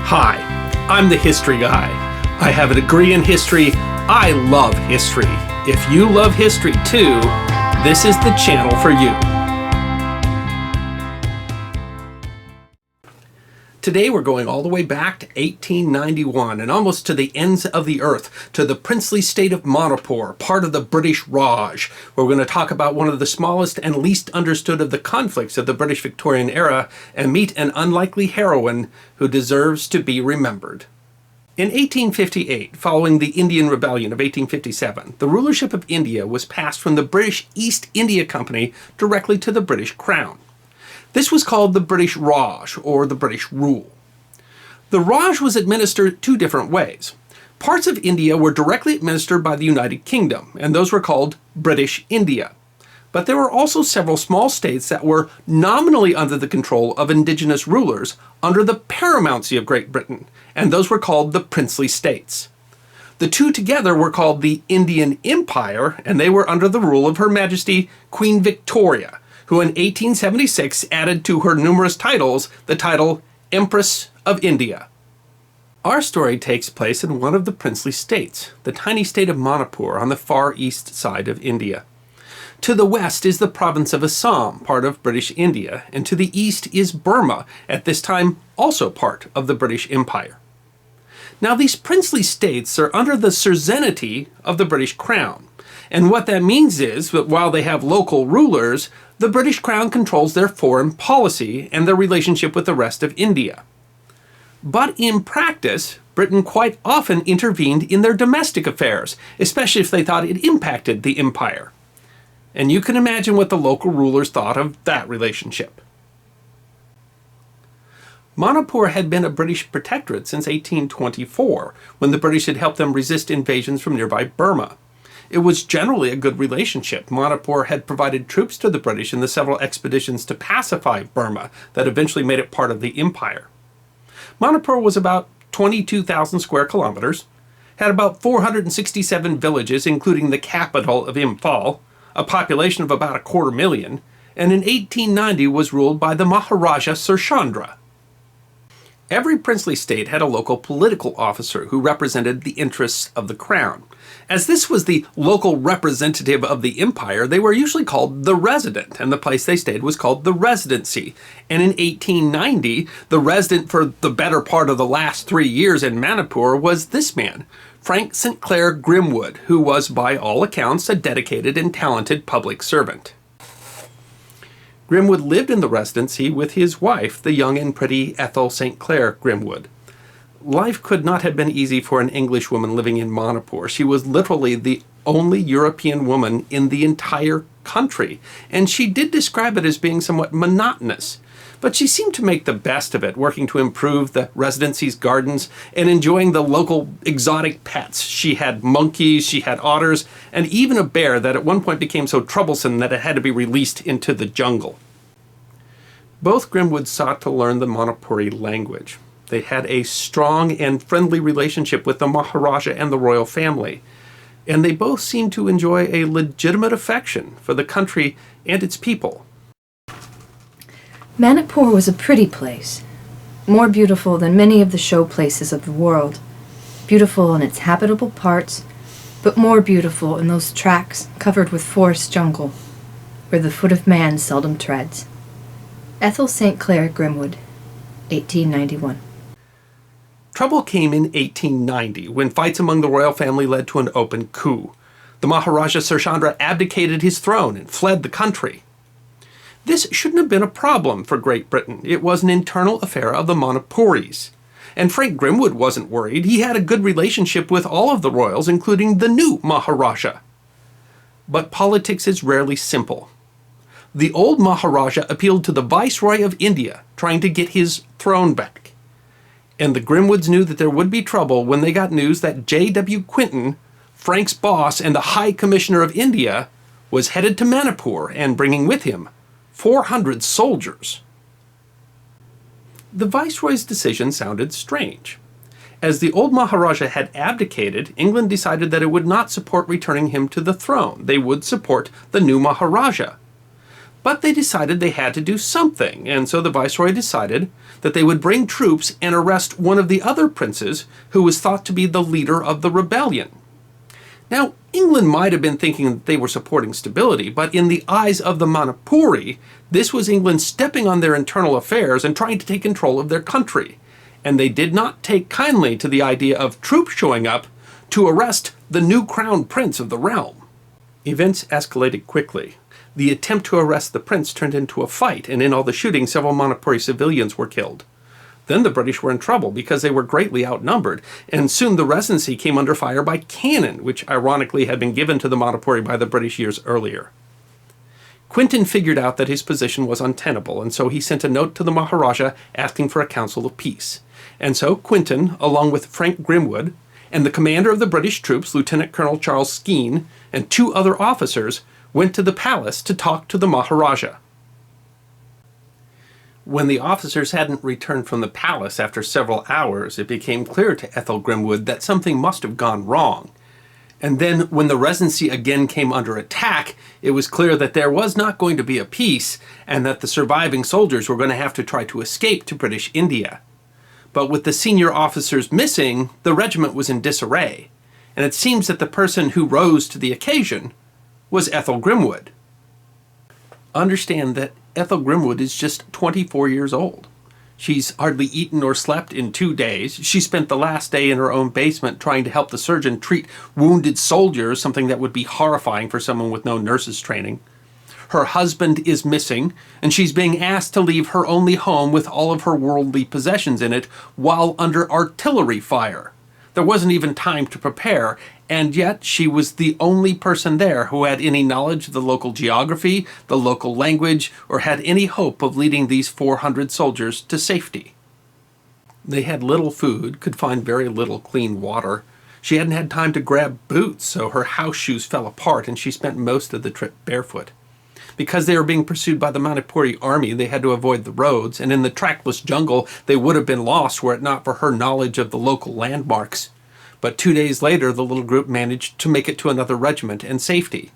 Hi, I'm the history guy. I have a degree in history. I love history. If you love history too, this is the channel for you. Today we're going all the way back to 1891 and almost to the ends of the earth, to the princely state of Manipur, part of the British Raj, where we're going to talk about one of the smallest and least understood of the conflicts of the British Victorian era and meet an unlikely heroine who deserves to be remembered. In 1858, following the Indian Rebellion of 1857, the rulership of India was passed from the British East India Company directly to the British Crown. This was called the British Raj, or the British rule. The Raj was administered two different ways. Parts of India were directly administered by the United Kingdom, and those were called British India. But there were also several small states that were nominally under the control of indigenous rulers under the paramountcy of Great Britain, and those were called the princely states. The two together were called the Indian Empire, and they were under the rule of Her Majesty Queen Victoria, who in 1876 added to her numerous titles the title Empress of India. Our story takes place in one of the princely states, the tiny state of Manipur on the far east side of India. To the west is the province of Assam, part of British India, and to the east is Burma, at this time also part of the British Empire. Now these princely states are under the suzerainty of the British Crown, and what that means is that while they have local rulers, the British Crown controls their foreign policy and their relationship with the rest of India. But in practice, Britain quite often intervened in their domestic affairs, especially if they thought it impacted the empire. And you can imagine what the local rulers thought of that relationship. Manipur had been a British protectorate since 1824, when the British had helped them resist invasions from nearby Burma. It was generally a good relationship. Manipur had provided troops to the British in the several expeditions to pacify Burma that eventually made it part of the empire. Manipur was about 22,000 square kilometers, had about 467 villages, including the capital of Imphal, a population of about 250,000, and in 1890 was ruled by the Maharaja Surchandra. Every princely state had a local political officer who represented the interests of the crown. As this was the local representative of the empire, they were usually called the resident, and the place they stayed was called the Residency. And in 1890, the resident for the better part of the last 3 years in Manipur was this man, Frank St. Clair Grimwood, who was by all accounts a dedicated and talented public servant. Grimwood lived in the Residency with his wife, the young and pretty Ethel St. Grimwood. Life could not have been easy for an English woman living in Manipur. She was literally the only European woman in the entire country, and she did describe it as being somewhat monotonous. But she seemed to make the best of it, working to improve the Residency's gardens and enjoying the local exotic pets. She had monkeys, she had otters, and even a bear that at one point became so troublesome that it had to be released into the jungle. Both Grimwood sought to learn the Manipuri language. They had a strong and friendly relationship with the Maharaja and the royal family, and they both seemed to enjoy a legitimate affection for the country and its people. Manipur was a pretty place, more beautiful than many of the show places of the world. Beautiful in its habitable parts, but more beautiful in those tracts covered with forest jungle, where the foot of man seldom treads. Ethel St. Grimwood, 1891. Trouble came in 1890, when fights among the royal family led to an open coup. The Maharaja Surchandra abdicated his throne and fled the country. This shouldn't have been a problem for Great Britain. It was an internal affair of the Manipuris. And Frank Grimwood wasn't worried. He had a good relationship with all of the royals, including the new Maharaja. But politics is rarely simple. The old Maharaja appealed to the Viceroy of India, trying to get his throne back. And the Grimwoods knew that there would be trouble when they got news that J.W. Quinton, Frank's boss and the High Commissioner of India, was headed to Manipur and bringing with him 400 soldiers. The Viceroy's decision sounded strange. As the old Maharaja had abdicated, England decided that it would not support returning him to the throne. They would support the new Maharaja. But they decided they had to do something, and so the viceroy decided that they would bring troops and arrest one of the other princes who was thought to be the leader of the rebellion. Now, England might have been thinking that they were supporting stability, but in the eyes of the Manipuri, this was England stepping on their internal affairs and trying to take control of their country. And they did not take kindly to the idea of troops showing up to arrest the new crown prince of the realm. Events escalated quickly. The attempt to arrest the prince turned into a fight, and in all the shooting, several Manipuri civilians were killed. Then the British were in trouble because they were greatly outnumbered, and soon the Residency came under fire by cannon, which ironically had been given to the Manipuri by the British years earlier. Quintin figured out that his position was untenable, and so he sent a note to the Maharaja asking for a council of peace. And so Quintin, along with Frank Grimwood, and the commander of the British troops, Lieutenant Colonel Charles Skene, and 2 other officers, went to the palace to talk to the Maharaja. When the officers hadn't returned from the palace after several hours, it became clear to Ethel Grimwood that something must have gone wrong. And then, when the Residency again came under attack, it was clear that there was not going to be a peace, and that the surviving soldiers were going to have to try to escape to British India. But with the senior officers missing, the regiment was in disarray, and it seems that the person who rose to the occasion was Ethel Grimwood. Understand that Ethel Grimwood is just 24 years old. She's hardly eaten or slept in 2 days. She spent the last day in her own basement trying to help the surgeon treat wounded soldiers, something that would be horrifying for someone with no nurse's training. Her husband is missing, and she's being asked to leave her only home with all of her worldly possessions in it while under artillery fire. There wasn't even time to prepare, and yet she was the only person there who had any knowledge of the local geography, the local language, or had any hope of leading these 400 soldiers to safety. They had little food, could find very little clean water. She hadn't had time to grab boots, so her house shoes fell apart, and she spent most of the trip barefoot. Because they were being pursued by the Manipuri army, they had to avoid the roads, and in the trackless jungle, they would have been lost were it not for her knowledge of the local landmarks. But 2 days later, the little group managed to make it to another regiment and safety.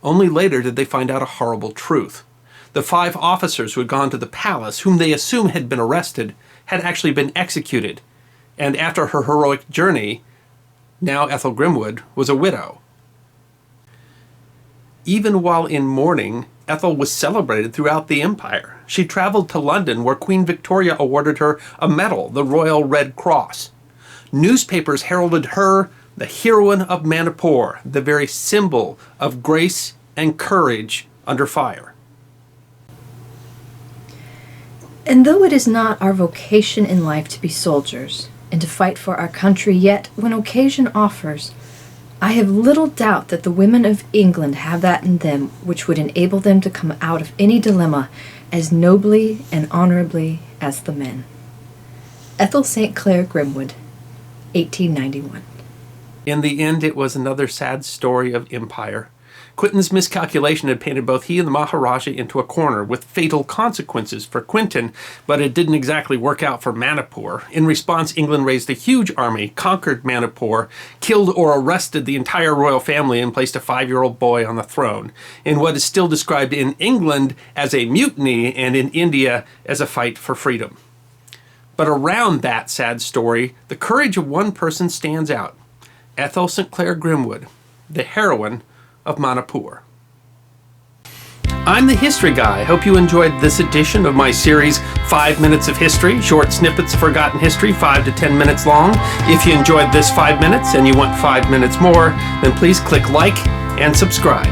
Only later did they find out a horrible truth. The 5 officers who had gone to the palace, whom they assumed had been arrested, had actually been executed. And after her heroic journey, now Ethel Grimwood was a widow. Even while in mourning, Ethel was celebrated throughout the empire. She traveled to London, where Queen Victoria awarded her a medal, the Royal Red Cross. Newspapers heralded her the Heroine of Manipur, the very symbol of grace and courage under fire. And though it is not our vocation in life to be soldiers and to fight for our country, yet when occasion offers, I have little doubt that the women of England have that in them which would enable them to come out of any dilemma as nobly and honorably as the men. Ethel St. Grimwood, 1891. In the end, it was another sad story of empire. Quintin's miscalculation had painted both he and the Maharaja into a corner, with fatal consequences for Quintin, but it didn't exactly work out for Manipur. In response, England raised a huge army, conquered Manipur, killed or arrested the entire royal family, and placed a 5-year-old boy on the throne, in what is still described in England as a mutiny and in India as a fight for freedom. But around that sad story, the courage of one person stands out: Ethel St. Grimwood, the heroine of Manipur. I'm the History Guy. Hope you enjoyed this edition of my series, 5 Minutes of History, short snippets of forgotten history, 5 to 10 minutes long. If you enjoyed this 5 minutes and you want 5 minutes more, then please click like and subscribe.